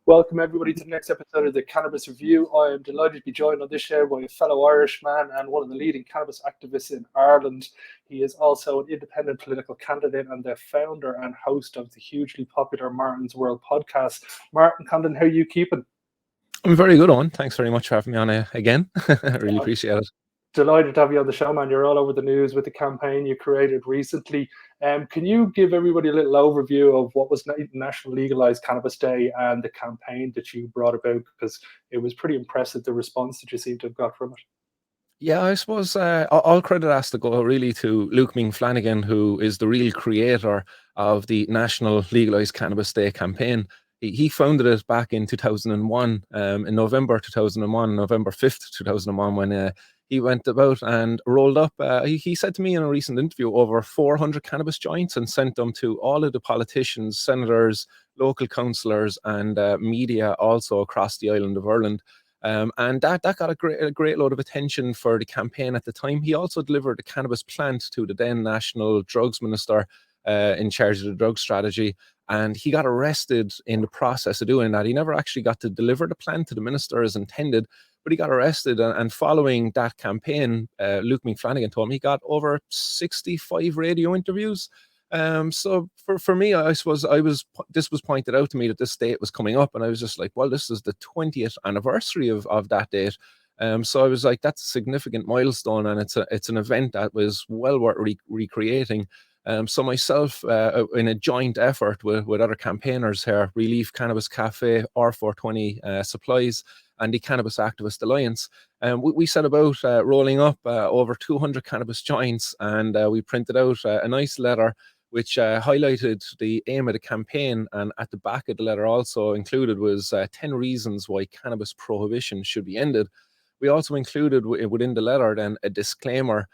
Welcome everybody to the next episode of the Cannabis Review. I am delighted to be joined on this show by a fellow Irishman and one of the leading cannabis activists in Ireland. He is also an independent political candidate and the founder and host of the hugely popular Martin's World podcast. Martin Condon, how are you keeping? I'm very good, Owen. Thanks very much for having me on again. I really appreciate it. Delighted to have you on the show, man. You're all over the news with the campaign you created recently. Can you give everybody a little overview of what was National Legalise Cannabis Day and the campaign that you brought about? Because it was pretty impressive, the response that you seem to have got from it. Yeah, I suppose all credit has to go really to Luke Flanagan, who is the real creator of the National Legalise Cannabis Day campaign. He founded it back in 2001, in November 2001, November 5th, 2001, when he went about and rolled up. He said to me in a recent interview over 400 cannabis joints and sent them to all of the politicians, senators, local councillors, and media also across the island of Ireland. And that got a great load of attention for the campaign at the time. He also delivered a cannabis plant to the then National Drugs Minister in charge of the drug strategy. And he got arrested in the process of doing that. He never actually got to deliver the plant to the minister as intended, but he got arrested. And following that campaign, Luke Flanagan told me he got over 65 radio interviews. So for me, I suppose this was pointed out to me that this date was coming up, and I was just like, well, this is the 20th anniversary of that date. So I was like, that's a significant milestone, and it's an event that was well worth recreating. So myself, in a joint effort with other campaigners here, Relief Cannabis Cafe, R420 Supplies, and the Cannabis Activist Alliance, we set about rolling up over 200 cannabis joints, and we printed out a nice letter which highlighted the aim of the campaign, and at the back of the letter also included was 10 reasons why cannabis prohibition should be ended. We also included within the letter then a disclaimer,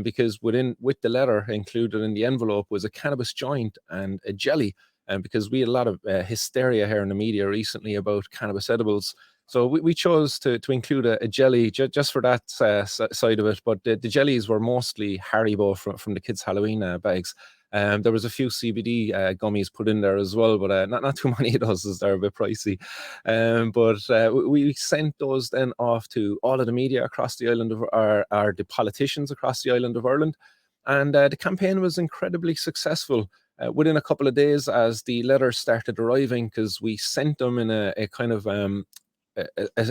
because with the letter included in the envelope was a cannabis joint and a jelly, because we had a lot of hysteria here in the media recently about cannabis edibles. So we chose to include a jelly just for that side of it, but the jellies were mostly Haribo from the kids' Halloween bags. There was a few CBD gummies put in there as well, but not too many of those, as they're a bit pricey. But we sent those then off to all of the media across the island of the politicians across the island of Ireland, and the campaign was incredibly successful. Within a couple of days, as the letters started arriving, because we sent them in a kind of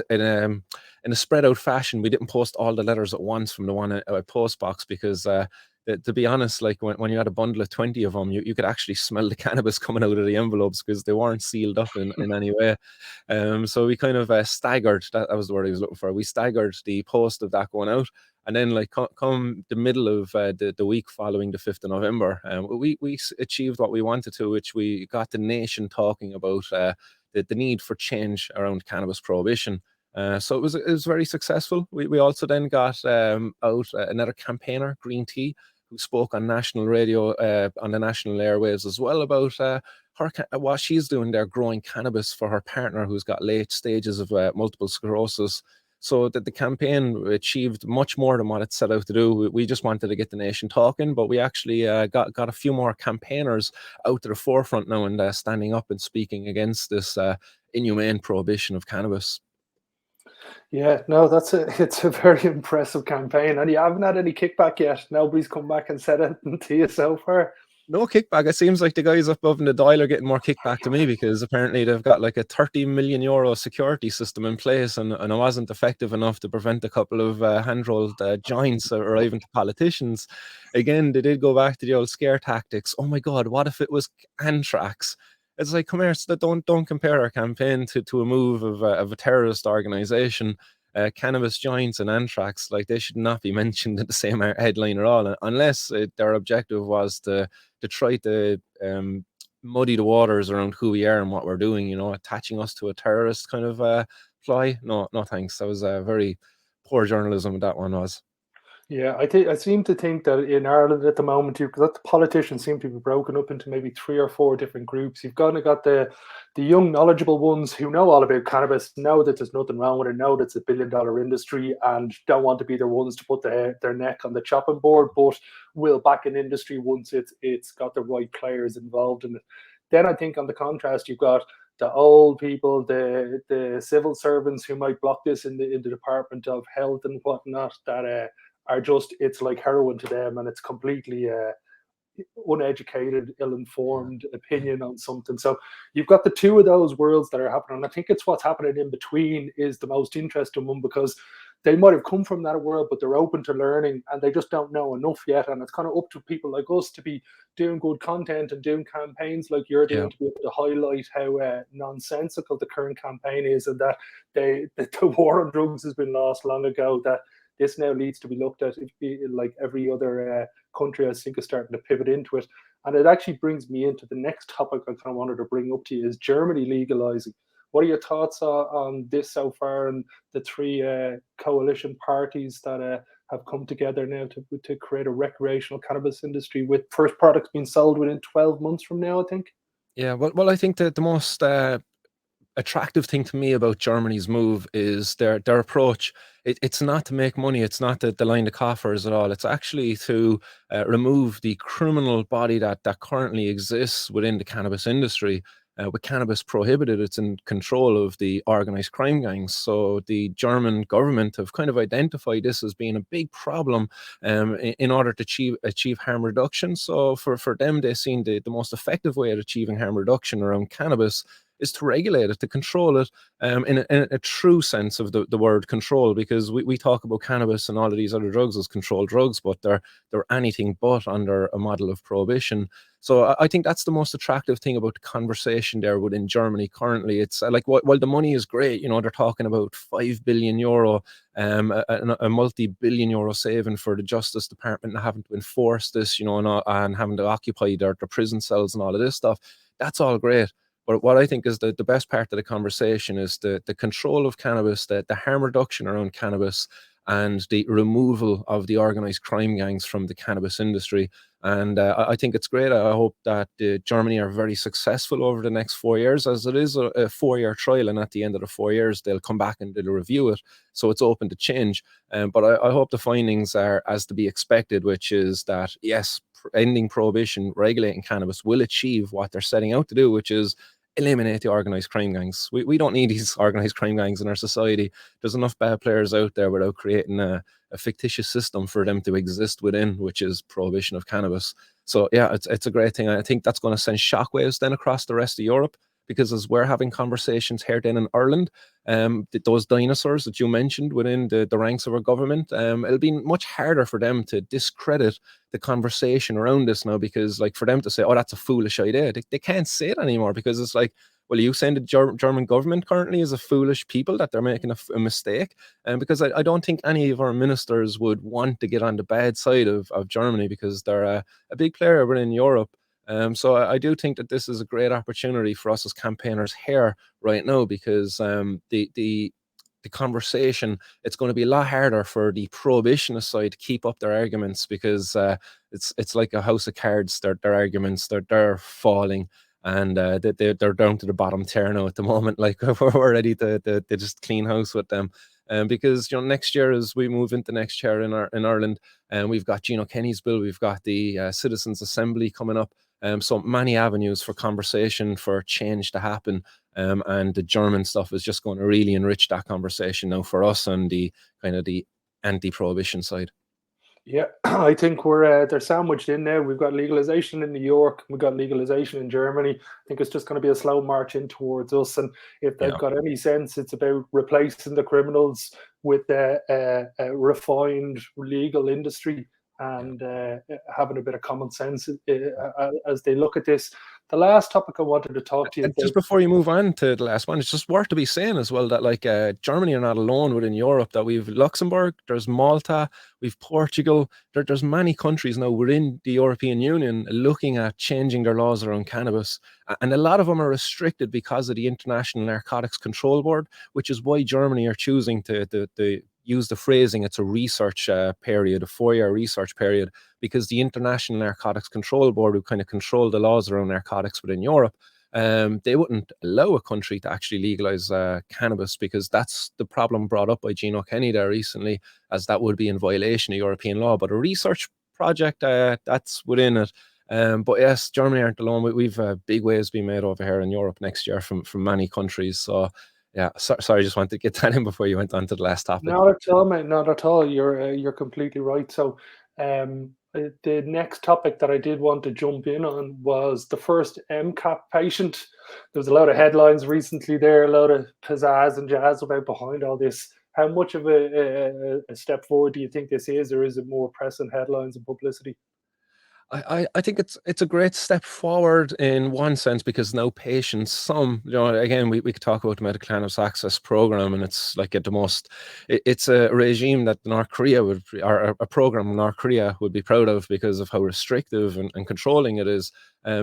in a spread out fashion. We didn't post all the letters at once from the one post box, because to be honest, like when you had a bundle of 20 of them, you could actually smell the cannabis coming out of the envelopes because they weren't sealed up in any way. So we kind of staggered, that was the word I was looking for. We staggered the post of that going out. And then, like, come the middle of the week following the 5th of November, we achieved what we wanted to, which we got the nation talking about the need for change around cannabis prohibition. So it was very successful. We also then got out another campaigner, Green Tea, who spoke on national radio, on the national airwaves as well, about what she's doing there, growing cannabis for her partner who's got late stages of multiple sclerosis. So that the campaign achieved much more than what it set out to do. We just wanted to get the nation talking, but we actually got a few more campaigners out to the forefront now and standing up and speaking against this inhumane prohibition of cannabis. Yeah, no, it's a very impressive campaign, and you haven't had any kickback yet. Nobody's come back and said anything to you so far. No kickback. It seems like the guys up above in the dial are getting more kickback to me, because apparently they've got like a 30 million euro security system in place, and it wasn't effective enough to prevent a couple of hand-rolled joints arriving to politicians. Again, they did go back to the old scare tactics. Oh my God, what if it was anthrax? It's like, come here, so don't compare our campaign to a move of a terrorist organization. Cannabis joints and anthrax, like, they should not be mentioned in the same headline at all, unless their objective was to try to muddy the waters around who we are and what we're doing, attaching us to a terrorist kind of ploy. No thanks. That was very poor journalism, that one was. Yeah, I seem to think that in Ireland at the moment, because the politicians seem to be broken up into maybe 3 or 4 different groups. You've got the young, knowledgeable ones who know all about cannabis, know that there's nothing wrong with it, know that it's a billion-dollar industry, and don't want to be the ones to put their neck on the chopping board, but will back an industry once it's got the right players involved in it. Then I think on the contrast, you've got the old people, the civil servants who might block this in the Department of Health and whatnot, that are just, it's like heroin to them, and it's completely uneducated, ill-informed opinion on something. So you've got the two of those worlds that are happening. And I think it's what's happening in between is the most interesting one, because they might have come from that world, but they're open to learning and they just don't know enough yet. And it's kind of up to people like us to be doing good content and doing campaigns like you're doing, to be able to highlight how nonsensical the current campaign is, and that the war on drugs has been lost long ago, that this now needs to be looked at like every other country, I think, is starting to pivot into it. And it actually brings me into the next topic I kind of wanted to bring up to you, is Germany legalizing. What are your thoughts on this so far, and the three coalition parties that have come together now to create a recreational cannabis industry, with first products being sold within 12 months from now, I think? Yeah, well, I think that the most attractive thing to me about Germany's move is their approach. It's not to make money. It's not to line the coffers at all. It's actually to remove the criminal body that currently exists within the cannabis industry. With cannabis prohibited, it's in control of the organized crime gangs. So the German government have kind of identified this as being a big problem in order to achieve harm reduction. So for them, they've seen the most effective way of achieving harm reduction around cannabis is to regulate it, to control it in a true sense of the word control, because we talk about cannabis and all of these other drugs as controlled drugs, but they're anything but under a model of prohibition. So I think that's the most attractive thing about the conversation there within Germany currently. It's like, while the money is great, they're talking about €5 billion, a multi-billion euro saving for the Justice Department and having to enforce this, and having to occupy their prison cells and all of this stuff. That's all great. But what I think is the best part of the conversation is the control of cannabis, the harm reduction around cannabis, and the removal of the organized crime gangs from the cannabis industry. And I think it's great. I hope that Germany are very successful over the next 4 years, as it is a 4-year trial. And at the end of the 4 years, they'll come back and they'll review it. So it's open to change. But I hope the findings are as to be expected, which is that, yes, ending prohibition, regulating cannabis will achieve what they're setting out to do, which is eliminate the organized crime gangs. We don't need these organized crime gangs in our society. There's enough bad players out there without creating a fictitious system for them to exist within, which is prohibition of cannabis. So yeah, it's a great thing. I think that's going to send shockwaves then across the rest of Europe, because as we're having conversations here then in Ireland, those dinosaurs that you mentioned within the ranks of our government, it'll be much harder for them to discredit the conversation around this now, because like for them to say, oh, that's a foolish idea, they can't say it anymore, because it's like, well, are you saying the German government currently is a foolish people, that they're making a mistake? And because I don't think any of our ministers would want to get on the bad side of Germany, because they're a big player within Europe. So I do think that this is a great opportunity for us as campaigners here right now, because the conversation, it's going to be a lot harder for the prohibitionist side to keep up their arguments, because it's like a house of cards. Their arguments, they're falling, and they're down to the bottom tier now at the moment. Like we're ready to just clean house with them. Because next year, as we move into next year in Ireland, and we've got Gino Kenny's bill, we've got the Citizens Assembly coming up. So many avenues for conversation, for change to happen. And the German stuff is just going to really enrich that conversation now for us on the kind of the anti-prohibition side. Yeah, I think they're sandwiched in now. We've got legalization in New York, we've got legalization in Germany. I think it's just going to be a slow march in towards us. And if they've got any sense, it's about replacing the criminals with a refined legal industry, and having a bit of common sense as they look at this. The last topic I wanted to talk to you And about, just before you move on to the last one, it's just worth to be saying as well that like Germany are not alone within Europe. That we've Luxembourg, there's Malta, we've Portugal. There's many countries now within the European Union looking at changing their laws around cannabis, and a lot of them are restricted because of the International Narcotics Control Board, which is why Germany are choosing to use the phrasing, it's a research period, a 4-year research period, because the International Narcotics Control Board, who kind of control the laws around narcotics within Europe, they wouldn't allow a country to actually legalize cannabis, because that's the problem brought up by Gino Kenny there recently, as that would be in violation of European law. But a research project that's within it, But yes, Germany aren't alone. We've big waves being made over here in Europe next year from many countries. So yeah, sorry, just wanted to get that in before you went on to the last topic. Not at all, mate. Not at all. You're completely right. So, the next topic that I did want to jump in on was the first MCAP patient. There was a lot of headlines recently there, a lot of pizzazz and jazz about behind all this. How much of a step forward do you think this is, or is it more press and headlines and publicity? I think it's a great step forward in one sense because now patients, some, again, we could talk about the medical cannabis access program, and it's like at the most, it's a regime that North Korea would, or a program North Korea would be proud of because of how restrictive and controlling it is.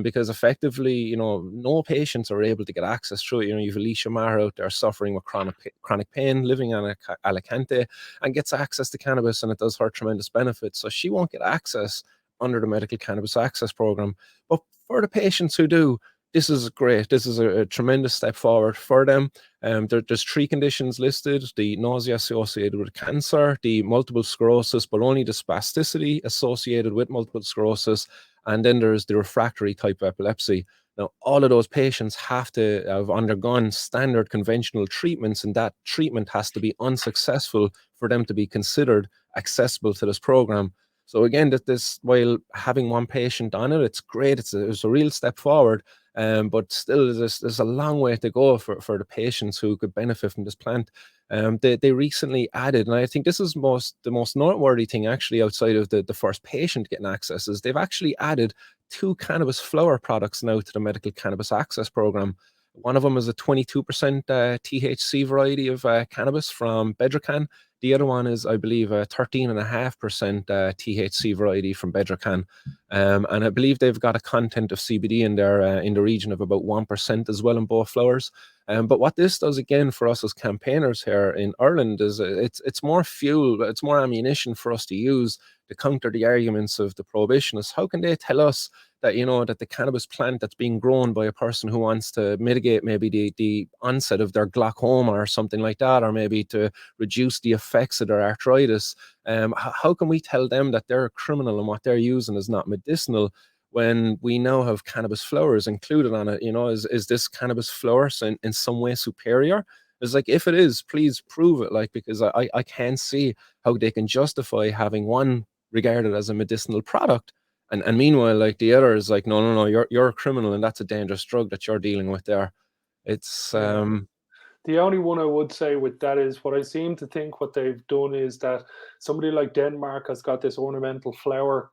Because effectively, no patients are able to get access through it. You've Alicia Maher out there suffering with chronic pain, living in Alicante, and gets access to cannabis, and it does her tremendous benefits. So she won't get access under the medical cannabis access program. But for the patients who do, this is great. This is a tremendous step forward for them. There's 3 conditions listed: the nausea associated with cancer, the multiple sclerosis, but only the spasticity associated with multiple sclerosis, and then there's the refractory type of epilepsy. Now, all of those patients have to have undergone standard conventional treatments, and that treatment has to be unsuccessful for them to be considered accessible to this program. So again, that this, while having one patient on it, it's great. It's a real step forward. But still, there's a long way to go for the patients who could benefit from this plant. They recently added, and I think this is the most noteworthy thing actually outside of the first patient getting access, is they've actually added 2 cannabis flower products now to the medical cannabis access program. One of them is a 22% THC variety of cannabis from Bedrocan. The other one is, I believe, a 13.5% THC variety from Bedrocan. And I believe they've got a content of CBD in there in the region of about 1% as well in both flowers. But what this does again for us as campaigners here in Ireland is it's more fuel, it's more ammunition for us to use to counter the arguments of the prohibitionists. How can they tell us that that the cannabis plant that's being grown by a person who wants to mitigate maybe the onset of their glaucoma or something like that, or maybe to reduce the effects of their arthritis, how can we tell them that they're a criminal and what they're using is not medicinal, when we now have cannabis flowers included on it? Is this cannabis flower in some way superior? It's like, if it is, please prove it, like, because I can't see how they can justify having one regarded as a medicinal product, and meanwhile, like, the other is like, no, you're a criminal, and that's a dangerous drug that you're dealing with there. It's Yeah. The only one I would say with that is, what I seem to think what they've done is that somebody like Denmark has got this ornamental flower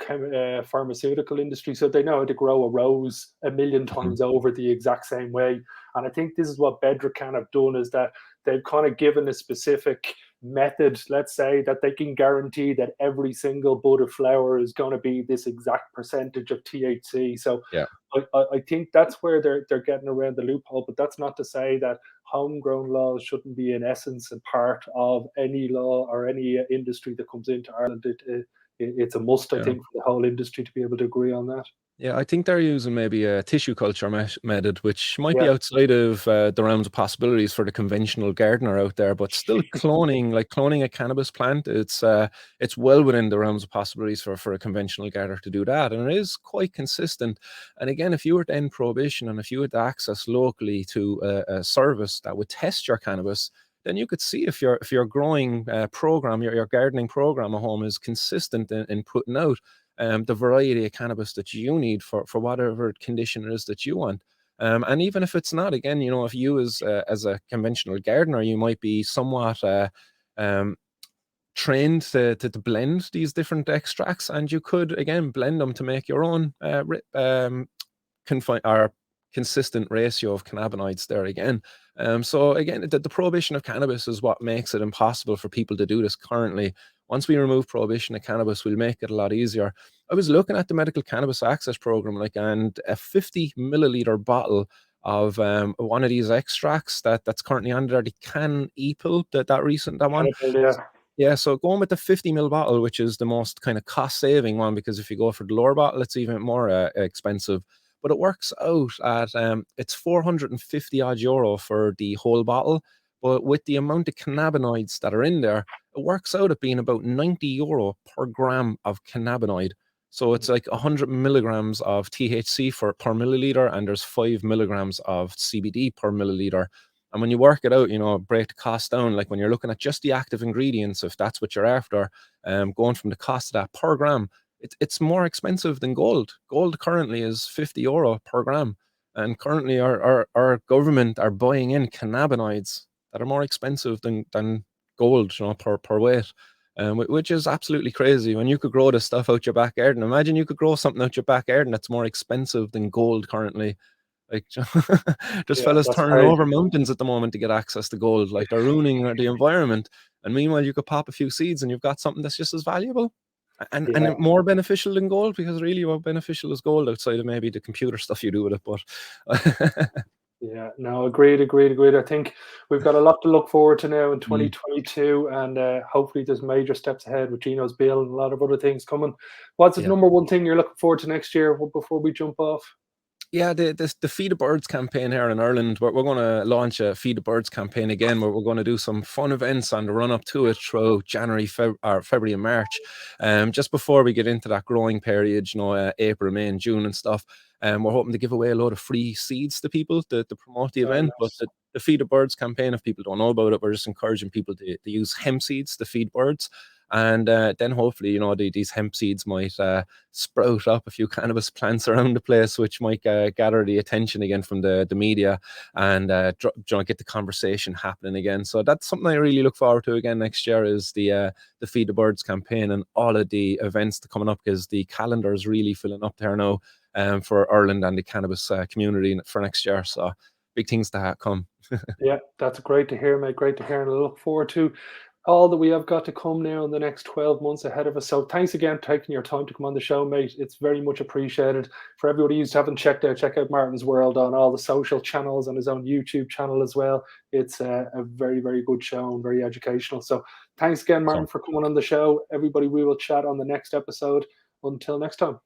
pharmaceutical industry, so they know how to grow a rose a million Mhm. times over the exact same way. And I think this is what Bedrocan have done, is that they've kind of given a specific method, let's say, that they can guarantee that every single bud of flower is going to be this exact percentage of THC. So Yeah. I think that's where they're getting around the loophole, but that's not to say that homegrown laws shouldn't be in essence a part of any law or any industry that comes into Ireland. It's a must, I Yeah. think, for the whole industry to be able to agree on that. Yeah, I think they're using maybe a tissue culture method, which might be Yeah, outside of the realms of possibilities for the conventional gardener out there, but still cloning a cannabis plant, it's well within the realms of possibilities for a conventional gardener to do that, and it is quite consistent. And again, if you were to end prohibition and if you had access locally to a service that would test your cannabis, then you could see if your growing program, your gardening program at home is consistent in putting out the variety of cannabis that you need for whatever condition it is that you want. And even if it's not, again, if you as a conventional gardener, you might be somewhat um, trained to blend these different extracts, and you could again blend them to make your own confine or consistent ratio of cannabinoids there again. So again, the prohibition of cannabis is what makes it impossible for people to do this currently. Once we remove prohibition of cannabis, we'll make it a lot easier. I was looking at the medical cannabis access program, like, and a 50 milliliter bottle of one of these extracts that's currently under the Can Epil, that one. Cannibal, yeah. Yeah, so going with the 50 ml bottle, which is the most kind of cost saving one, because if you go for the lower bottle, it's even more expensive. But it works out at it's 450 odd euro for the whole bottle. But with the amount of cannabinoids that are in there, it works out at being about 90 euro per gram of cannabinoid. So it's like 100 milligrams of THC per milliliter, and there's 5 milligrams of CBD per milliliter. And when you work it out, break the cost down, like when you're looking at just the active ingredients, if that's what you're after, going from the cost of that per gram, it's more expensive than gold. Gold currently is €50 per gram. And currently our government are buying in cannabinoids that are more expensive than gold, per weight. Which is absolutely crazy. When you could grow this stuff out your back garden, imagine you could grow something out your back garden that's more expensive than gold currently. Like, there's Yeah, fellas that's turning over crazy. mountains at the moment to get access to gold. Like, they're ruining the environment. And meanwhile, you could pop a few seeds and you've got something that's just as valuable Yeah. and more beneficial than gold, because really what beneficial is gold outside of maybe the computer stuff you do with it. But Yeah, no, agreed, agreed, agreed. I think we've got a lot to look forward to now in Mm, 2022, and hopefully there's major steps ahead with Gino's bill and a lot of other things coming. What's the yeah. number one thing you're looking forward to next year before we jump off? Yeah, the Feed the Birds campaign here in Ireland, we're going to launch a Feed the Birds campaign again, where we're going to do some fun events on the run up to it through January, February, and March. Just before we get into that growing period, April, May, and June and stuff. We're hoping to give away a load of free seeds to people to promote the Very event. But nice. the Feed the Birds campaign, if people don't know about it, we're just encouraging people to use hemp seeds to feed birds. And then hopefully, these hemp seeds might sprout up a few cannabis plants around the place, which might gather the attention again from the media, and get the conversation happening again. So that's something I really look forward to again next year, is the Feed the Birds campaign and all of the events coming up, because the calendar is really filling up there now, for Ireland and the cannabis community for next year. So big things to come. Yeah, that's great to hear, mate. Great to hear, and I look forward to all that we have got to come now in the next 12 months ahead of us. So thanks again for taking your time to come on the show, mate. It's very much appreciated. For everybody who haven't check out Martin's World on all the social channels and his own YouTube channel as well. It's a very, very good show and very educational. So thanks again, Martin, So for coming on the show. Everybody, we will chat on the next episode. Until next time.